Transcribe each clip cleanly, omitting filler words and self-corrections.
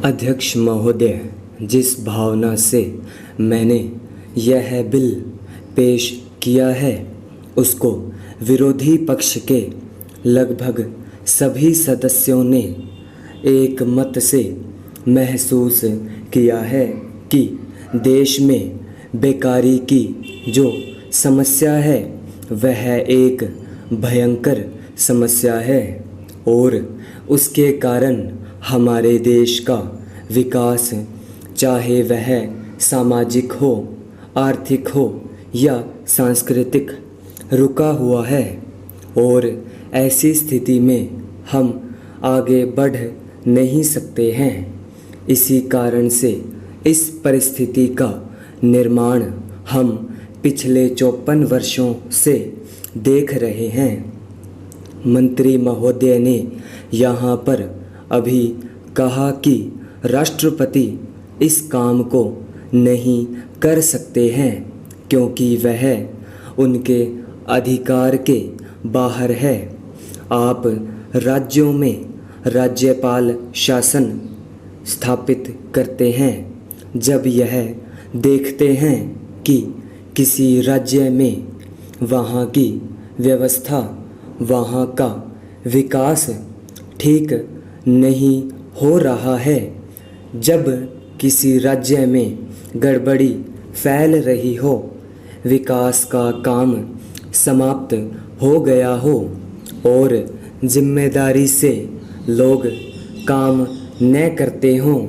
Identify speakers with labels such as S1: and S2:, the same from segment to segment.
S1: अध्यक्ष महोदय, जिस भावना से मैंने यह बिल पेश किया है उसको विरोधी पक्ष के लगभग सभी सदस्यों ने एक मत से महसूस किया है कि देश में बेकारी की जो समस्या है वह एक भयंकर समस्या है और उसके कारण हमारे देश का विकास, चाहे वह सामाजिक हो, आर्थिक हो या सांस्कृतिक, रुका हुआ है और ऐसी स्थिति में हम आगे बढ़ नहीं सकते हैं। इसी कारण से इस परिस्थिति का निर्माण हम पिछले 54 वर्षों से देख रहे हैं। मंत्री महोदय ने यहाँ पर अभी कहा कि राष्ट्रपति इस काम को नहीं कर सकते हैं क्योंकि वह उनके अधिकार के बाहर है। आप राज्यों में राज्यपाल शासन स्थापित करते हैं जब यह देखते हैं कि किसी राज्य में वहाँ की व्यवस्था, वहाँ का विकास ठीक नहीं हो रहा है, जब किसी राज्य में गड़बड़ी फैल रही हो, विकास का काम समाप्त हो गया हो और जिम्मेदारी से लोग काम न करते हों,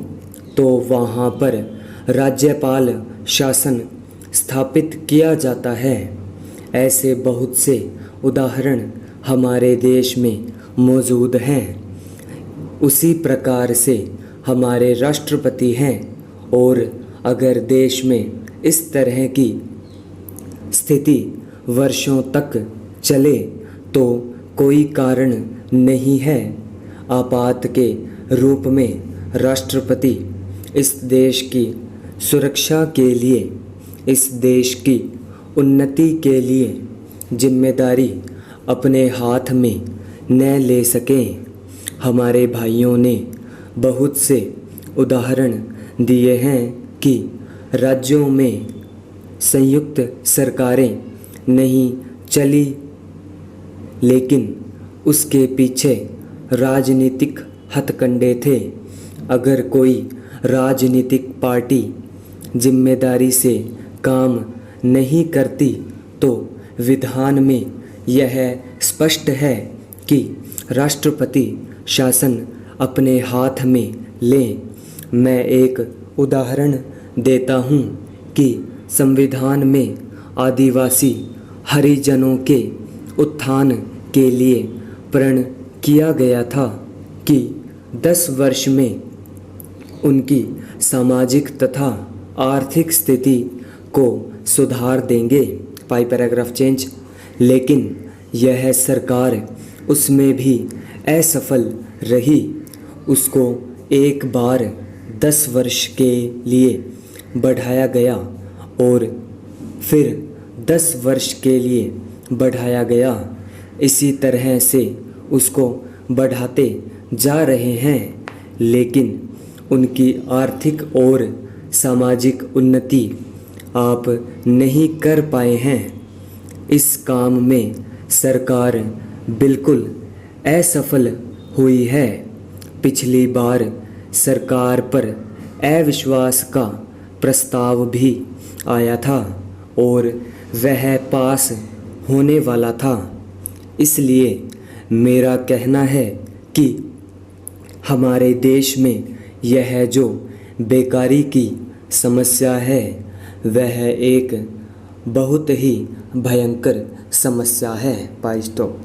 S1: तो वहाँ पर राज्यपाल शासन स्थापित किया जाता है। ऐसे बहुत से उदाहरण हमारे देश में मौजूद हैं। उसी प्रकार से हमारे राष्ट्रपति हैं और अगर देश में इस तरह की स्थिति वर्षों तक चले तो कोई कारण नहीं है। आपात के रूप में राष्ट्रपति इस देश की सुरक्षा के लिए, इस देश की उन्नति के लिए जिम्मेदारी अपने हाथ में न ले सकें। हमारे भाइयों ने बहुत से उदाहरण दिए हैं कि राज्यों में संयुक्त सरकारें नहीं चली, लेकिन उसके पीछे राजनीतिक हथकंडे थे। अगर कोई राजनीतिक पार्टी जिम्मेदारी से काम नहीं करती तो विधान में यह स्पष्ट है कि राष्ट्रपति शासन अपने हाथ में लें। मैं एक उदाहरण देता हूँ कि संविधान में आदिवासी हरिजनों के उत्थान के लिए प्रण किया गया था कि 10 वर्ष में उनकी सामाजिक तथा आर्थिक स्थिति को सुधार देंगे। Paragraph change. लेकिन यह सरकार उसमें भी असफल रही। उसको एक बार 10 वर्ष के लिए बढ़ाया गया और फिर 10 वर्ष के लिए बढ़ाया गया। इसी तरह से उसको बढ़ाते जा रहे हैं, लेकिन उनकी आर्थिक और सामाजिक उन्नति आप नहीं कर पाए हैं। इस काम में सरकार बिल्कुल असफल हुई है। पिछली बार सरकार पर अविश्वास का प्रस्ताव भी आया था और वह पास होने वाला था। इसलिए मेरा कहना है कि हमारे देश में यह जो बेकारी की समस्या है वह एक बहुत ही भयंकर समस्या है। स्टॉप।